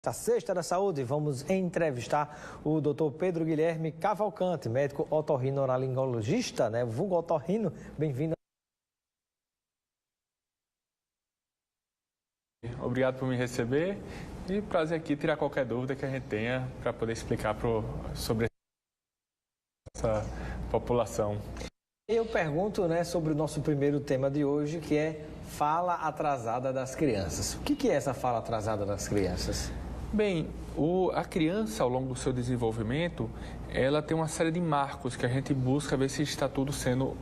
Na Sexta da Saúde, vamos entrevistar o Dr. Pedro Guilherme Cavalcante, médico otorrinolaringologista, vulgo otorrino. Bem-vindo. Obrigado por me receber e prazer aqui tirar qualquer dúvida que a gente tenha para poder explicar sobre essa população. Eu pergunto sobre o nosso primeiro tema de hoje, que é fala atrasada das crianças. O que é essa fala atrasada das crianças? Bem, a criança, ao longo do seu desenvolvimento, ela tem uma série de marcos que a gente busca ver se está tudo sendo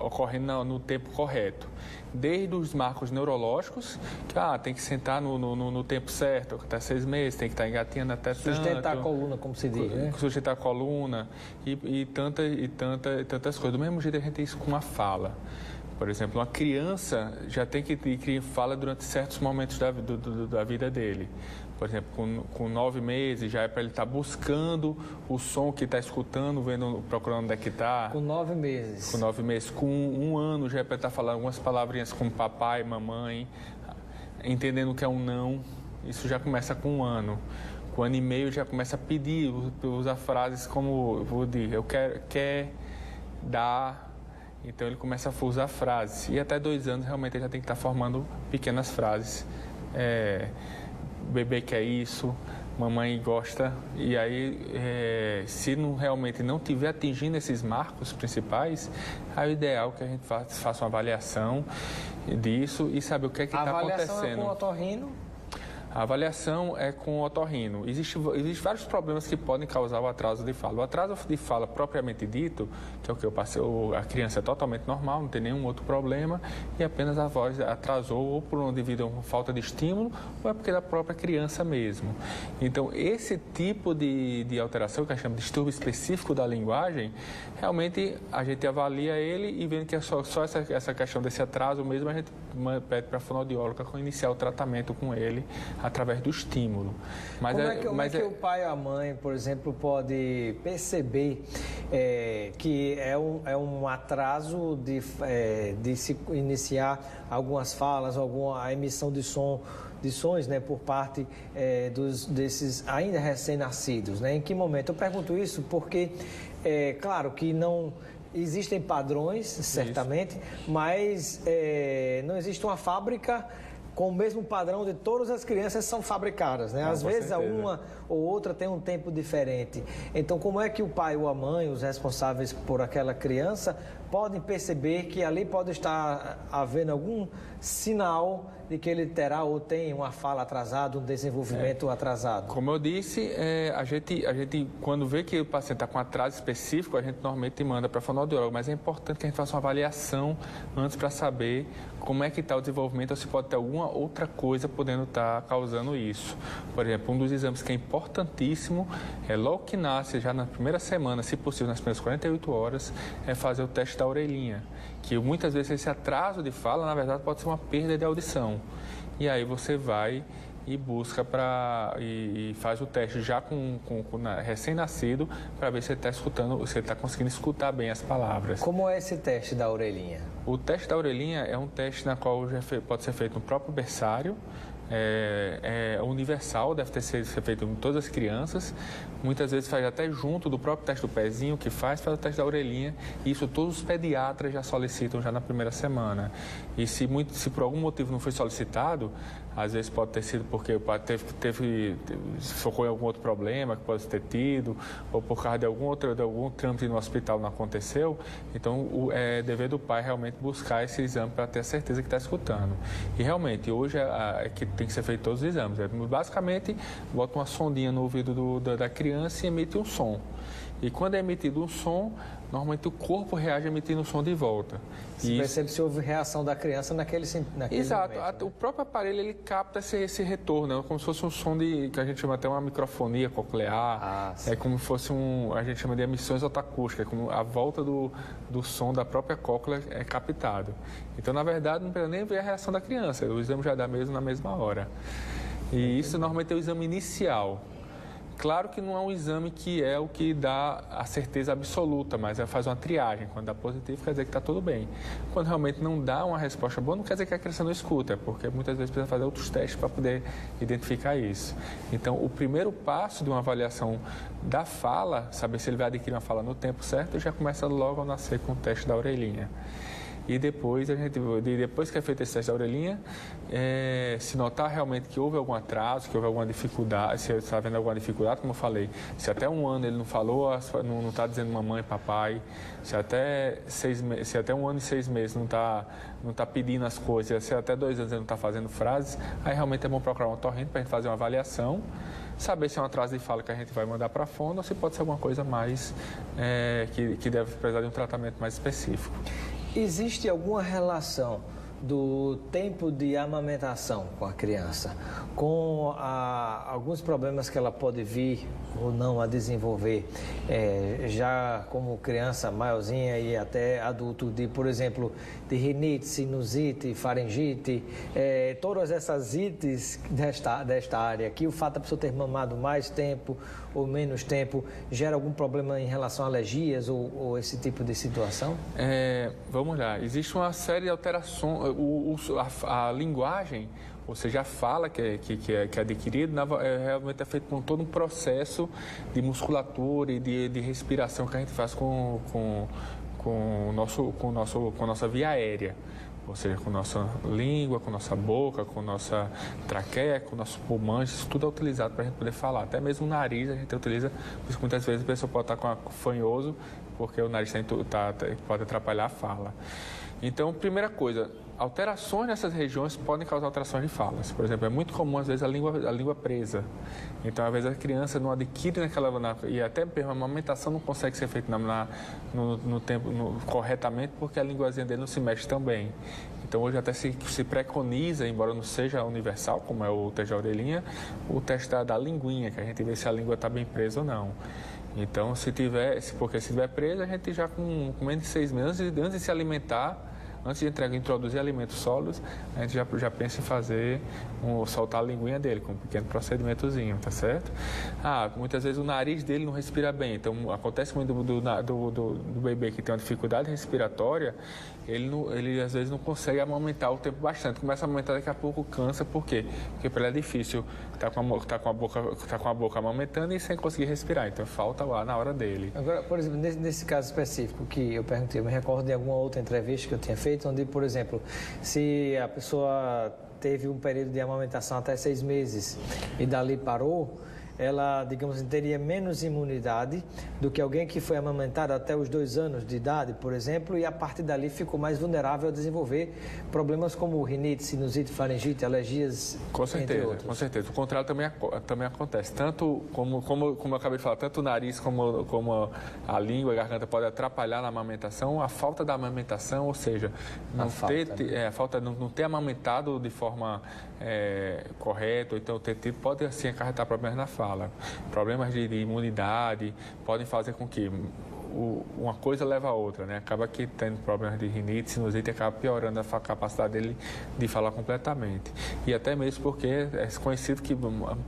ocorrendo no tempo correto. Desde os marcos neurológicos, que tem que sentar no tempo certo, até 6 meses, tem que estar engatinhando até tanto. Sustentar a coluna, como se diz, né? Sustentar a coluna e tantas coisas. Do mesmo jeito a gente tem isso com a fala. Por exemplo, uma criança já tem que fala durante certos momentos da vida dele. Por exemplo, com 9 meses já é para ele estar buscando o som que está escutando, procurando onde é que está. Com 9 meses. Com 9 meses. Com 1 ano já é para estar falando algumas palavrinhas como papai, mamãe, entendendo o que é um não. Isso já começa com 1 ano. Com 1 ano e meio já começa a pedir, usar frases como, eu quero, dar. Então ele começa a usar frases. E até 2 anos realmente ele já tem que estar formando pequenas frases. Bebê quer isso, mamãe gosta. E aí, se realmente não estiver atingindo esses marcos principais, aí o ideal é que a gente faça uma avaliação disso e saber o que é que está acontecendo. A avaliação é com o otorrino? A avaliação é com o otorrino. Existem vários problemas que podem causar o atraso de fala. O atraso de fala propriamente dito, que é o que eu passei, a criança é totalmente normal, não tem nenhum outro problema, e apenas a voz atrasou ou devido a uma falta de estímulo, ou é porque é da própria criança mesmo. Então, esse tipo de alteração, que a gente chama de distúrbio específico da linguagem, realmente a gente avalia ele e vendo que é só essa questão desse atraso mesmo, a gente pede para a fonoaudióloga iniciar o tratamento com ele, através do estímulo. Como é que o pai ou a mãe, por exemplo, pode perceber que é um atraso de se iniciar algumas falas, a emissão de sons, por parte desses ainda recém-nascidos? Em que momento? Eu pergunto isso porque, claro que não existem padrões, certamente, mas não existe uma fábrica com o mesmo padrão de todas as crianças são fabricadas, Às vezes uma ou outra tem um tempo diferente. Então, como é que o pai ou a mãe, os responsáveis por aquela criança, podem perceber que ali pode estar havendo algum sinal de que ele terá ou tem uma fala atrasada, um desenvolvimento atrasado? Como eu disse, a gente quando vê que o paciente está com atraso específico, a gente normalmente manda para a fonoaudióloga, mas é importante que a gente faça uma avaliação antes para saber como é que está o desenvolvimento ou se pode ter alguma outra coisa podendo estar causando isso. Por exemplo, um dos exames que é importantíssimo é logo que nasce, já na primeira semana, se possível nas primeiras 48 horas, é fazer o teste da orelhinha, que muitas vezes esse atraso de fala, na verdade, pode ser uma perda de audição. E aí você vai e busca e faz o teste já com recém-nascido para ver se ele está escutando, se ele está conseguindo escutar bem as palavras. Como é esse teste da orelhinha? O teste da orelhinha é um teste na qual pode ser feito no próprio berçário, é universal, deve ser feito em todas as crianças. Muitas vezes faz até junto do próprio teste do pezinho, que faz o teste da orelhinha. E isso todos os pediatras já solicitam já na primeira semana. E se por algum motivo não foi solicitado, às vezes pode ter sido porque o pai focou em algum outro problema que pode ter tido, ou por causa de algum trâmite no hospital não aconteceu. Então, é dever do pai realmente buscar esse exame para ter a certeza que está escutando. E realmente, hoje é que tem que ser feito todos os exames. Basicamente, bota uma sondinha no ouvido da criança e emite um som. E quando é emitido um som, normalmente o corpo reage emitindo o som de volta. Você percebe se houve reação da criança naquele Exato. momento, O próprio aparelho ele capta esse retorno, como se fosse um som que a gente chama até uma microfonia coclear. É como se fosse a gente chama de emissões otoacústicas, como a volta do som da própria cóclea é captado. Então, na verdade, não precisa nem ver a reação da criança, o exame já dá mesmo na mesma hora. E isso normalmente é o exame inicial. Claro que não é um exame que é o que dá a certeza absoluta, mas faz uma triagem. Quando dá positivo, quer dizer que está tudo bem. Quando realmente não dá uma resposta boa, não quer dizer que a criança não escuta, porque muitas vezes precisa fazer outros testes para poder identificar isso. Então, o primeiro passo de uma avaliação da fala, saber se ele vai adquirir uma fala no tempo certo, já começa logo ao nascer com o teste da orelhinha. E depois, depois que é feito esse teste da orelhinha, se notar realmente que houve algum atraso, que houve alguma dificuldade, se está havendo alguma dificuldade, como eu falei, se até um ano ele não falou, não está dizendo mamãe, papai, se até 1 ano e 6 meses não está pedindo as coisas, se até 2 anos ele não está fazendo frases, aí realmente é bom procurar um otorrino para a gente fazer uma avaliação, saber se é um atraso de fala que a gente vai mandar para a fono ou se pode ser alguma coisa mais que deve precisar de um tratamento mais específico. Existe alguma relação do tempo de amamentação com a criança, com alguns problemas que ela pode vir ou não a desenvolver, já como criança maiorzinha e até adulto, por exemplo, de rinite, sinusite, faringite, todas essas ites desta área aqui, o fato da pessoa ter mamado mais tempo ou menos tempo, gera algum problema em relação a alergias ou esse tipo de situação? Vamos lá, existe uma série de alterações, a linguagem, ou seja, a fala que é adquirida, realmente é feito por todo um processo de musculatura e de respiração que a gente faz com a nossa via aérea. Ou seja, com nossa língua, com nossa boca, com nossa traqueia, com nossos pulmões, isso tudo é utilizado para a gente poder falar. Até mesmo o nariz a gente utiliza, porque muitas vezes a pessoa pode estar fanhoso, porque o nariz pode atrapalhar a fala. Então, primeira coisa, alterações nessas regiões podem causar alterações de falas. Por exemplo, é muito comum, às vezes, a língua presa. Então, às vezes, a criança não adquire e até mesmo a amamentação não consegue ser feita no tempo corretamente porque a linguazinha dele não se mexe tão bem. Então, hoje até se preconiza, embora não seja universal, como é o teste da orelhinha, o teste da linguinha, que a gente vê se a língua está bem presa ou não. Então, se tiver presa, a gente já com menos de 6 meses, antes de se alimentar, antes de introduzir alimentos sólidos, a gente já pensa em soltar a linguinha dele, com um pequeno procedimentozinho, tá certo? Muitas vezes o nariz dele não respira bem, então acontece muito do bebê que tem uma dificuldade respiratória, ele às vezes não consegue amamentar o tempo bastante, começa a amamentar, daqui a pouco cansa, por quê? Porque para ele é difícil tá com a boca amamentando e sem conseguir respirar, então falta o ar na hora dele. Agora, por exemplo, nesse caso específico que eu perguntei, eu me recordo de alguma outra entrevista que eu tinha feito, onde, por exemplo, se a pessoa teve um período de amamentação até 6 meses e dali parou, ela, digamos, teria menos imunidade do que alguém que foi amamentado até os 2 anos de idade, por exemplo, e a partir dali ficou mais vulnerável a desenvolver problemas como rinite, sinusite, faringite, alergias, entre outros. Com certeza. O contrário também acontece. Tanto, como eu acabei de falar, tanto o nariz como a língua e a garganta podem atrapalhar na amamentação, a falta da amamentação, ou seja, não ter amamentado de forma correta, ou então pode assim acarretar problemas na fala. Problemas de imunidade podem fazer com que uma coisa leva a outra, né? Acaba que tendo problemas de rinite, sinusite, acaba piorando a capacidade dele de falar completamente. E até mesmo porque é conhecido que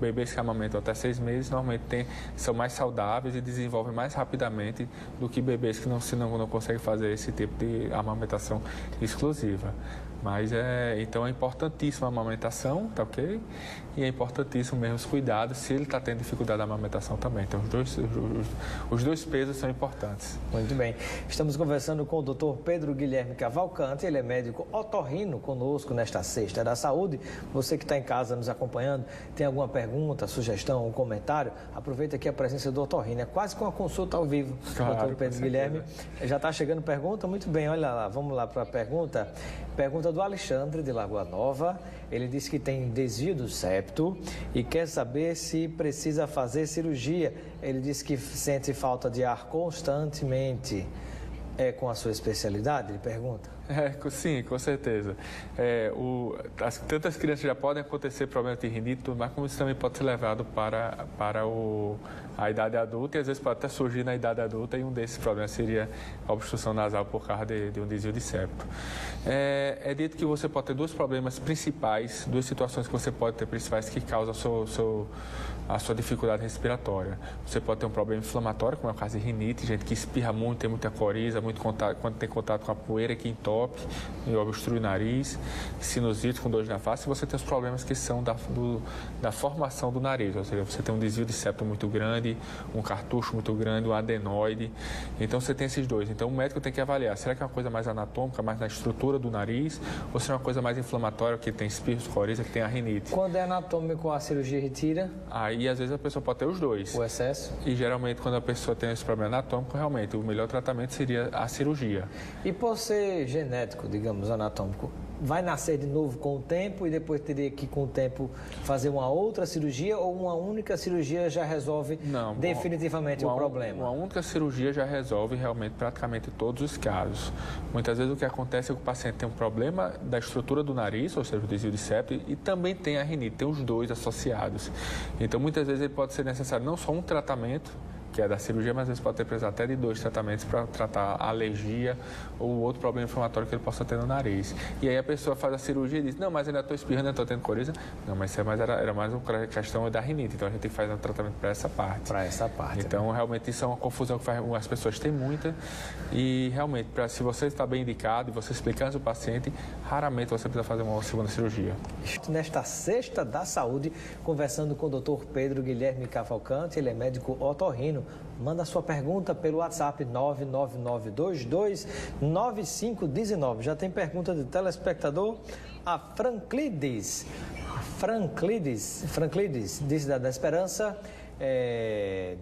bebês que amamentam até 6 meses normalmente são mais saudáveis e desenvolvem mais rapidamente do que bebês que não conseguem fazer esse tipo de amamentação exclusiva. Mas então é importantíssima a amamentação, tá ok? E é importantíssimo mesmo os cuidados se ele está tendo dificuldade da amamentação também. Então os dois pesos são importantes. Muito bem. Estamos conversando com o Dr. Pedro Guilherme Cavalcante, ele é médico otorrino conosco nesta Sexta da Saúde. Você que está em casa nos acompanhando, tem alguma pergunta, sugestão, um comentário? Aproveita aqui a presença do otorrino, é quase que uma consulta ao vivo. Claro, Dr. Pedro Guilherme, já está chegando pergunta? Muito bem, olha lá, vamos lá para a pergunta. Pergunta do Alexandre, de Lagoa Nova. Ele disse que tem desvio do septo e quer saber se precisa fazer cirurgia. Ele disse que sente falta de ar constantemente. É com a sua especialidade? Ele pergunta. Sim, com certeza. Tantas crianças já podem acontecer problemas de rinite, mas como isso também pode ser levado para a idade adulta, e às vezes pode até surgir na idade adulta, e um desses problemas seria a obstrução nasal por causa de um desvio de septo. É dito que você pode ter dois problemas principais, duas situações que você pode ter principais que causam a sua dificuldade respiratória. Você pode ter um problema inflamatório, como é o caso de rinite, gente que espirra muito, tem muita coriza, muito contato, quando tem contato com a poeira que entope e obstrui o nariz, sinusite com dor na face, e você tem os problemas que são da formação do nariz, ou seja, você tem um desvio de septo muito grande, um cartucho muito grande, um adenoide, então você tem esses dois. Então o médico tem que avaliar, será que é uma coisa mais anatômica, mais na estrutura do nariz, ou será uma coisa mais inflamatória, que tem espirros, coriza, que tem a rinite. Quando é anatômico, a cirurgia retira? Aí, às vezes, a pessoa pode ter os dois. O excesso? E, geralmente, quando a pessoa tem esse problema anatômico, realmente, o melhor tratamento seria a cirurgia. E por ser genético, digamos, anatômico, vai nascer de novo com o tempo e depois teria que, com o tempo, fazer uma outra cirurgia, ou uma única cirurgia já resolve definitivamente o problema? Uma única cirurgia já resolve realmente praticamente todos os casos. Muitas vezes o que acontece é que o paciente tem um problema da estrutura do nariz, ou seja, o desvio de septo, e também tem a rinite, tem os dois associados. Então, muitas vezes ele pode ser necessário não só um tratamento, que é da cirurgia, mas às vezes pode ter precisado até de 2 tratamentos para tratar a alergia ou outro problema inflamatório que ele possa ter no nariz. E aí a pessoa faz a cirurgia e diz, não, mas ainda estou espirrando, ainda estou tendo coriza. Não, mas isso era mais uma questão da rinite, então a gente tem que fazer um tratamento para essa parte. Para essa parte. Então, realmente, isso é uma confusão que as pessoas têm muita, e realmente, se você está bem indicado e você explicando ao paciente, raramente você precisa fazer uma segunda cirurgia. Nesta Sexta da Saúde, conversando com o Dr. Pedro Guilherme Cavalcante, ele é médico otorrino. Manda sua pergunta pelo WhatsApp 999229519. Já tem pergunta de telespectador? A Franclides, diz da Esperança,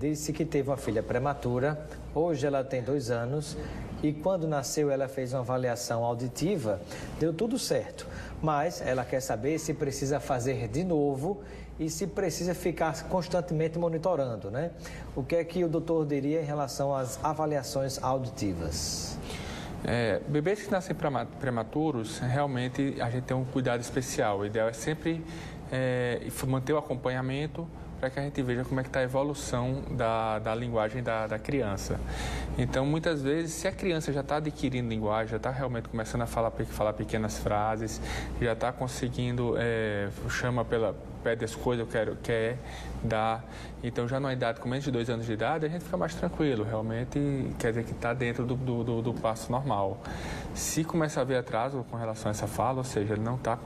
disse que teve uma filha prematura. Hoje ela tem 2 anos e quando nasceu ela fez uma avaliação auditiva, deu tudo certo. Mas ela quer saber se precisa fazer de novo e se precisa ficar constantemente monitorando, né? O que é que o doutor diria em relação às avaliações auditivas? Bebês que nascem prematuros, realmente a gente tem um cuidado especial. O ideal é sempre manter o acompanhamento para que a gente veja como é que está a evolução da linguagem da criança. Então, muitas vezes, se a criança já está adquirindo linguagem, já está realmente começando a falar pequenas frases, já está conseguindo, pede as coisas, quer dar. Então, já numa idade com menos de 2 anos de idade, a gente fica mais tranquilo. Realmente, quer dizer que está dentro do passo normal. Se começa a haver atraso com relação a essa fala, ou seja, ele não está...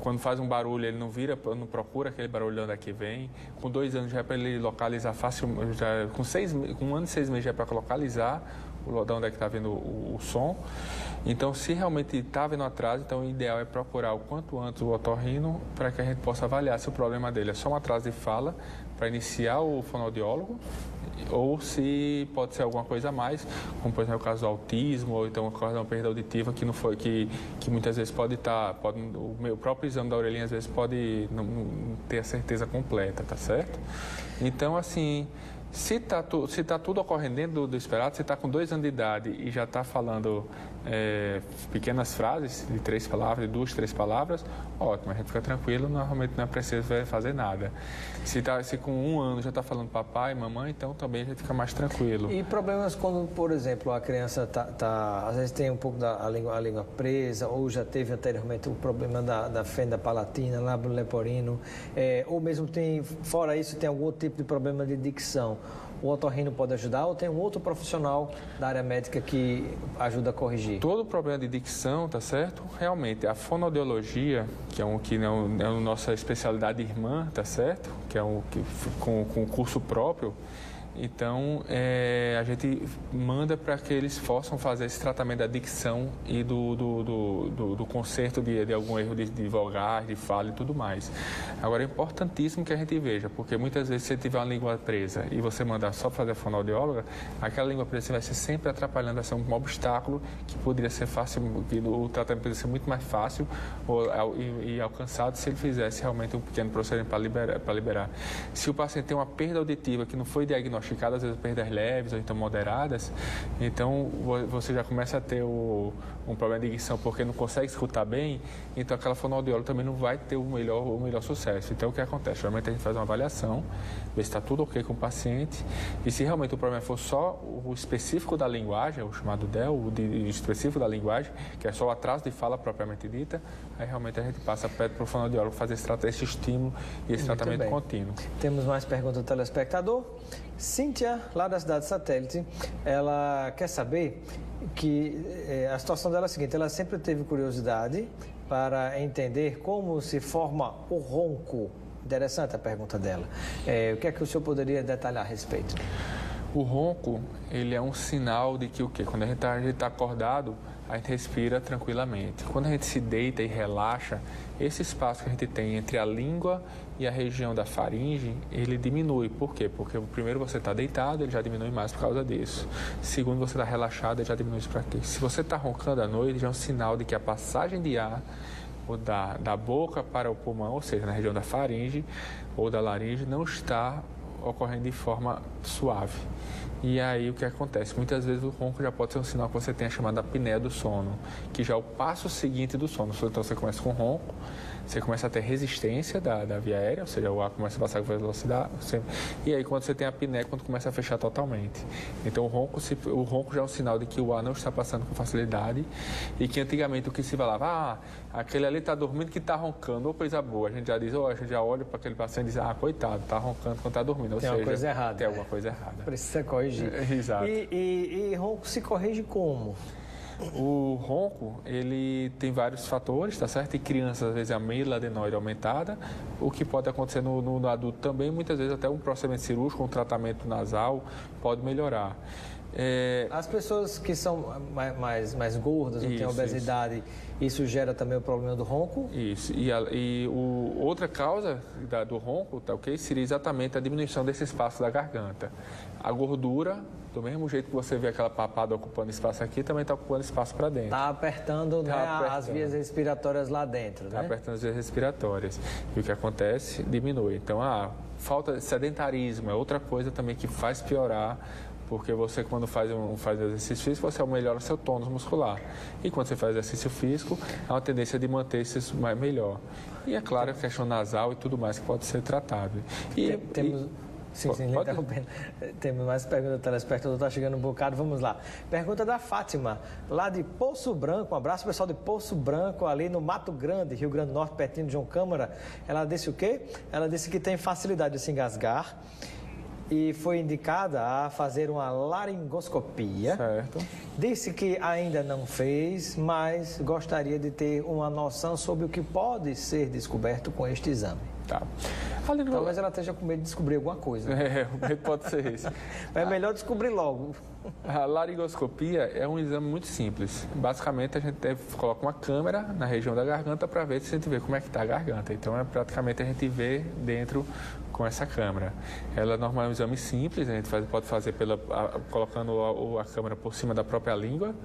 Quando faz um barulho, ele não procura aquele barulho de onde é que vem. Com 2 anos já é para ele localizar facilmente, com 1 ano e 6 meses já é para localizar de onde é que está vindo o som. Então, se realmente está havendo atraso, então o ideal é procurar o quanto antes o otorrino para que a gente possa avaliar se o problema dele é só um atraso de fala para iniciar o fonoaudiólogo, ou se pode ser alguma coisa a mais, como por exemplo o caso do autismo, ou então uma perda auditiva que não foi, que muitas vezes o meu próprio exame da orelhinha às vezes pode não ter a certeza completa, tá certo? Então, assim, se tá tudo ocorrendo dentro do esperado, se está com 2 anos de idade e já está falando pequenas frases de 3 palavras, de 2, 3 palavras, ótimo, a gente fica tranquilo, normalmente não é preciso fazer nada. Se com 1 ano já está falando papai, mamãe, então também a gente fica mais tranquilo. E problemas quando, por exemplo, a criança às vezes tem um pouco a língua presa, ou já teve anteriormente o problema da fenda palatina, lábio leporino, ou mesmo fora isso, tem algum tipo de problema de dicção. O otorrino pode ajudar, ou tem um outro profissional da área médica que ajuda a corrigir? Todo problema de dicção, tá certo? Realmente, a fonoaudiologia, que é a nossa especialidade irmã, tá certo? Que é com curso próprio. Então, a gente manda para que eles possam fazer esse tratamento da dicção e do conserto de algum erro de vogal, de fala e tudo mais. Agora, é importantíssimo que a gente veja, porque muitas vezes se você tiver uma língua presa e você mandar só fazer a fonoaudióloga, aquela língua presa vai ser sempre atrapalhando, vai ser um obstáculo que poderia ser fácil, que o tratamento poderia ser muito mais fácil e alcançado se ele fizesse realmente um pequeno procedimento para liberar. Se o paciente tem uma perda auditiva que não foi diagnosticada, diagnosticado, às vezes perdas leves ou então moderadas, então você já começa a ter um problema de dicção porque não consegue escutar bem, então aquela fonoaudióloga também não vai ter o melhor sucesso. Então o que acontece? Geralmente a gente faz uma avaliação, ver se está tudo ok com o paciente, e se realmente o problema for só o específico da linguagem, o chamado DEL, o específico da linguagem, que é só o atraso de fala propriamente dita, aí realmente a gente pede para o fonoaudiólogo fazer esse estímulo e esse tratamento contínuo. Temos mais perguntas do telespectador. Cíntia, lá da cidade Satélite, ela quer saber que a situação dela é a seguinte: ela sempre teve curiosidade para entender como se forma o ronco. Interessante a pergunta dela. O que é que o senhor poderia detalhar a respeito? O ronco, ele é um sinal de que o quê? Quando a gente está acordado, a gente respira tranquilamente. Quando a gente se deita e relaxa, esse espaço que a gente tem entre a língua e a região da faringe, ele diminui. Por quê? Porque primeiro você está deitado, ele já diminui mais por causa disso. Segundo, você está relaxado, ele já diminui isso para quê? Se você está roncando à noite, já é um sinal de que a passagem de ar ou da boca para o pulmão, ou seja, na região da faringe ou da laringe, não está ocorrendo de forma suave. E aí o que acontece? Muitas vezes o ronco já pode ser um sinal que você tem a chamada apneia do sono, que já é o passo seguinte do sono. Então você começa com ronco, você começa a ter resistência da via aérea, ou seja, o ar começa a passar com velocidade, e aí quando você tem a apneia, quando começa a fechar totalmente. Então o ronco já é um sinal de que o ar não está passando com facilidade, e que antigamente o que se falava, aquele ali está dormindo que está roncando, ou coisa boa. A gente já diz, a gente já olha para aquele paciente e diz, coitado, está roncando quando está dormindo. Tem alguma coisa errada. Tem alguma coisa errada. Precisa corrigir. Exato. E ronco se corrige como? O ronco, ele tem vários fatores, tá certo? Em crianças, às vezes, a amígdala adenoide aumentada, o que pode acontecer no adulto também, muitas vezes até um procedimento cirúrgico, um tratamento nasal pode melhorar. As pessoas que são mais gordas ou têm obesidade, isso gera também o problema do ronco? Isso. Outra causa do ronco, tá ok? Seria exatamente a diminuição desse espaço da garganta. A gordura, do mesmo jeito que você vê aquela papada ocupando espaço aqui, também está ocupando espaço para dentro. Está apertando, as vias respiratórias lá dentro, Está apertando as vias respiratórias. E o que acontece? Diminui. Então, falta de sedentarismo é outra coisa também que faz piorar, porque você, quando faz exercício físico, você melhora seu tônus muscular. E quando você faz exercício físico, há uma tendência de manter isso melhor. E é claro, a questão nasal e tudo mais que pode ser tratado. Interrompendo. Temos mais perguntas do telespectador, está chegando um bocado, vamos lá. Pergunta da Fátima, lá de Poço Branco, um abraço pessoal de Poço Branco, ali no Mato Grande, Rio Grande do Norte, pertinho de João Câmara. Ela disse o quê? Ela disse que tem facilidade de se engasgar e foi indicada a fazer uma laringoscopia. Certo. Disse que ainda não fez, mas gostaria de ter uma noção sobre o que pode ser descoberto com este exame. Tá. Talvez ela esteja com medo de descobrir alguma coisa. O medo pode ser esse. É melhor descobrir logo. A laringoscopia é um exame muito simples. Basicamente, a gente coloca uma câmera na região da garganta para ver se a gente vê como é que está a garganta. Então, praticamente a gente vê dentro com essa câmera. Ela normalmente é um exame simples, a gente pode fazer colocando a câmera por cima da própria língua.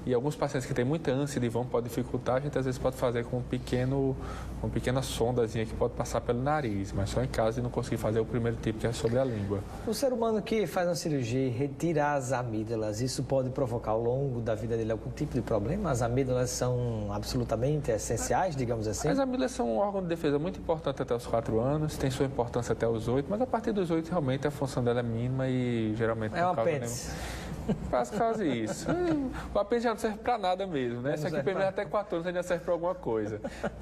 E alguns pacientes que têm muita ânsia de vão pode dificultar, a gente às vezes pode fazer com uma pequena sondazinha que pode passar pelo nariz, mas só em caso de não conseguir fazer o primeiro tipo, que é sobre a língua. O ser humano que faz uma cirurgia e retira as amígdalas, isso pode provocar ao longo da vida dele algum tipo de problema? As amígdalas são absolutamente essenciais, digamos assim? As amígdalas são um órgão de defesa muito importante até os 4 anos, tem sua importância até os 8, mas a partir dos 8 realmente a função dela é mínima e geralmente... É um apêndice. Quase isso. O apêndice já não serve para nada mesmo, né? Isso aqui primeiro até 4 anos ainda serve para alguma coisa.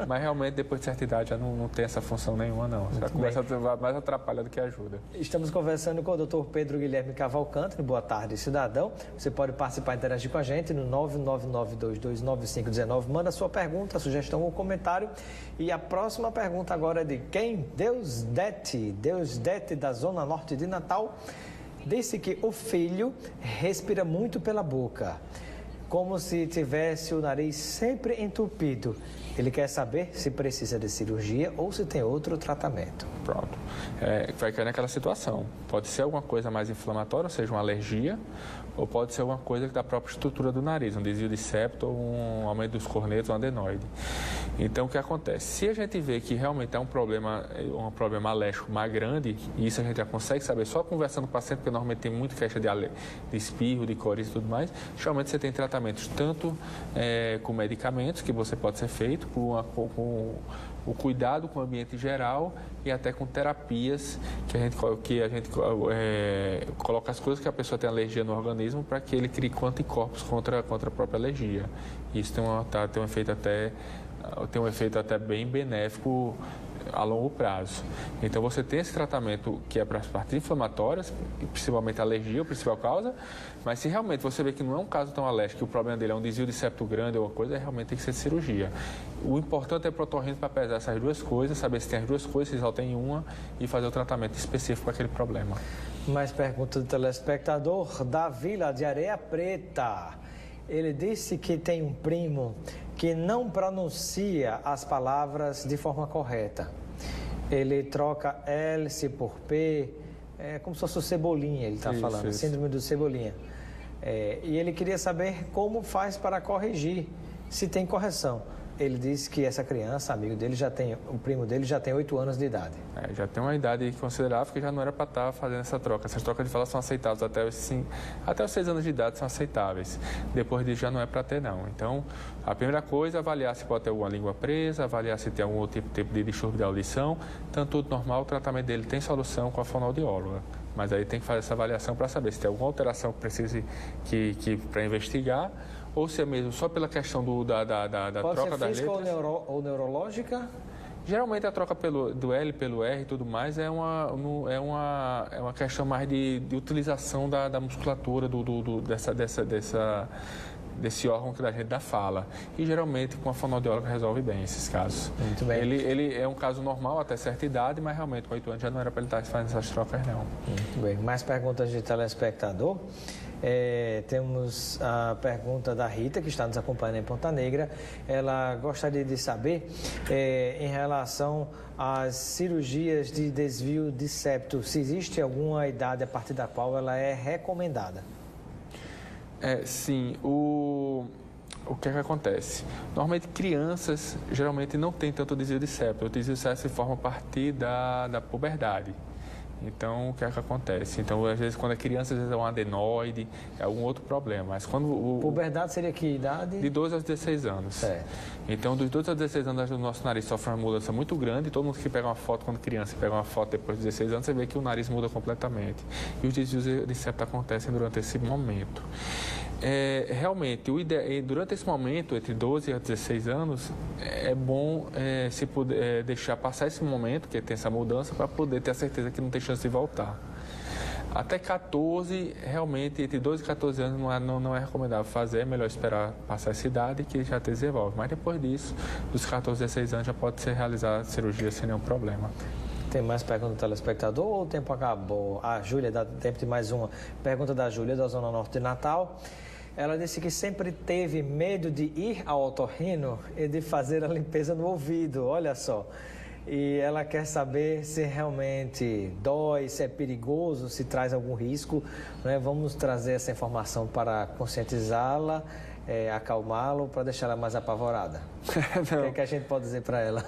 Mas realmente depois de certa idade já não tem essa função nenhuma, não. Já começa a mais atrapalhar do que ajuda. Estamos conversando com o Dr. Pedro Guilherme Cavalcante. Boa tarde, cidadão. Você pode participar e interagir com a gente no 999229519. Manda sua pergunta, sugestão ou comentário. E a próxima pergunta agora é de quem? Deusdete da Zona Norte de Natal. Disse que o filho respira muito pela boca, como se tivesse o nariz sempre entupido. Ele quer saber se precisa de cirurgia ou se tem outro tratamento. Pronto. Vai cair naquela situação. Pode ser alguma coisa mais inflamatória, ou seja, uma alergia, ou pode ser alguma coisa da própria estrutura do nariz, um desvio de septo, ou um aumento dos cornetos, um adenoide. Então, o que acontece? Se a gente vê que realmente é um problema alérgico mais grande, e isso a gente já consegue saber só conversando com o paciente, porque normalmente tem muita queixa de espirro, de coriza e tudo mais, geralmente você tem tratamentos tanto com medicamentos, que você pode ser feito, com o cuidado com o ambiente geral e até com terapias que a gente coloca as coisas que a pessoa tem alergia no organismo para que ele crie anticorpos contra a própria alergia. Isso tem um efeito até bem benéfico a longo prazo. Então, você tem esse tratamento que é para as partes inflamatórias, principalmente a alergia, a principal causa, mas se realmente você vê que não é um caso tão alérgico, que o problema dele é um desvio de septo grande ou uma coisa, realmente tem que ser cirurgia. O importante é o otorrino para pesar essas duas coisas, saber se tem as duas coisas, se só tem uma, e fazer o tratamento específico para aquele problema. Mais pergunta do telespectador, Davi, lá de Areia Preta. Ele disse que tem um primo que não pronuncia as palavras de forma correta. Ele troca hélice por P, como se fosse o Cebolinha, ele está falando, isso. Síndrome do Cebolinha. E ele queria saber como faz para corrigir, se tem correção. Ele disse que essa criança, o primo dele já tem 8 anos de idade. Já tem uma idade considerável que já não era para estar fazendo essa troca. Essas trocas de fala são aceitáveis até os 6 anos de idade são aceitáveis. Depois disso já não é para ter, não. Então, a primeira coisa é avaliar se pode ter alguma língua presa, avaliar se tem algum outro tipo de distúrbio da audição. Então, tudo normal, o tratamento dele tem solução com a fonoaudióloga. Mas aí tem que fazer essa avaliação para saber se tem alguma alteração que precise para investigar, ou se é mesmo só pela questão da troca das letras. Pode ser física ou neurológica? Geralmente a troca do L pelo R e tudo mais é uma questão mais de utilização da musculatura desse órgão que a gente dá fala. E geralmente com a fonoaudióloga resolve bem esses casos. Muito bem. Ele é um caso normal até certa idade, mas realmente com 8 anos já não era para ele estar fazendo essas trocas, não. Muito bem. Mais perguntas de telespectador? Temos a pergunta da Rita, que está nos acompanhando em Ponta Negra. Ela gostaria de saber, em relação às cirurgias de desvio de septo, se existe alguma idade a partir da qual ela é recomendada? Sim. O que é que acontece? Normalmente crianças geralmente não têm tanto desvio de septo. O desvio de septo se forma a partir da puberdade. Então, o que é que acontece? Então, às vezes, quando é criança, às vezes é um adenoide, é algum outro problema. Mas quando puberdade seria que idade? De 12 aos 16 anos. Certo. Então, dos 12 aos 16 anos, o nosso nariz sofre uma mudança muito grande. Todo mundo que pega uma foto quando criança e pega uma foto depois de 16 anos, você vê que o nariz muda completamente. E os desvios de septo acontecem durante esse momento. Realmente, durante esse momento, entre 12 e 16 anos, é bom se puder deixar passar esse momento, que tem essa mudança, para poder ter a certeza que não tem chance de voltar. Até 14, realmente, entre 12 e 14 anos não é recomendável fazer, é melhor esperar passar essa idade que já desenvolve. Mas depois disso, dos 14 a 16 anos, já pode ser realizada a cirurgia sem nenhum problema. Tem mais pergunta do telespectador ou o tempo acabou? Júlia, dá tempo de mais uma. Pergunta da Júlia, da Zona Norte de Natal. Ela disse que sempre teve medo de ir ao otorrino e de fazer a limpeza no ouvido, olha só. E ela quer saber se realmente dói, se é perigoso, se traz algum risco, né? Vamos trazer essa informação para conscientizá-la, acalmá-lo, para deixá-la mais apavorada. O que a gente pode dizer para ela?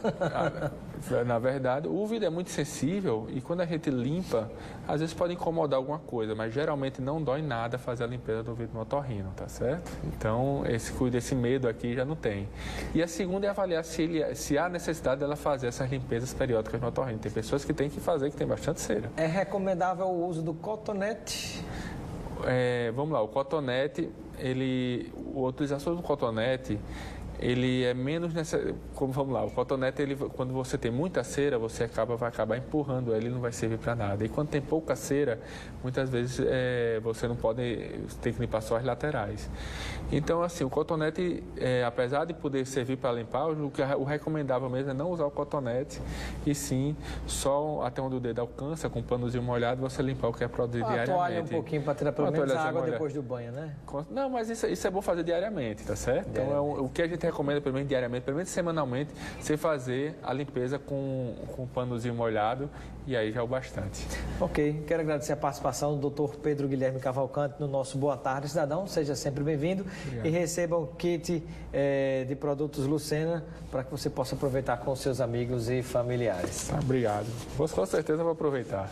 Na verdade, o ouvido é muito sensível e quando a gente limpa, às vezes pode incomodar alguma coisa, mas geralmente não dói nada fazer a limpeza do ouvido no otorrino, tá certo? Então, esse medo aqui já não tem. E a segunda é avaliar se há necessidade dela fazer essas limpezas periódicas no otorrino. Tem pessoas que têm que fazer, que tem bastante cera. É recomendável o uso do cotonete? Vamos lá, o cotonete, a utilização do cotonete, ele é menos necessário. Vamos lá, o cotonete, quando você tem muita cera, você vai acabar empurrando ele e não vai servir para nada. E quando tem pouca cera, muitas vezes você não pode, tem que limpar só as laterais. Então, assim, o cotonete, apesar de poder servir para limpar, o recomendável mesmo é não usar o cotonete, e sim, só até onde o dedo alcança, com um panozinho molhado, você limpar o que é produzido diariamente. Toalha um pouquinho para tirar pelo menos a água depois do banho, né? Não, mas isso é bom fazer diariamente, tá certo? Então, o que a gente recomenda, pelo menos diariamente, pelo menos semanalmente, você fazer a limpeza com um panozinho molhado, e aí já é o bastante. Ok, quero agradecer a participação do Dr. Pedro Guilherme Cavalcante no nosso Boa Tarde, Cidadão. Seja sempre bem-vindo e receba o kit de produtos Lucena para que você possa aproveitar com seus amigos e familiares. Obrigado. Com certeza vou aproveitar.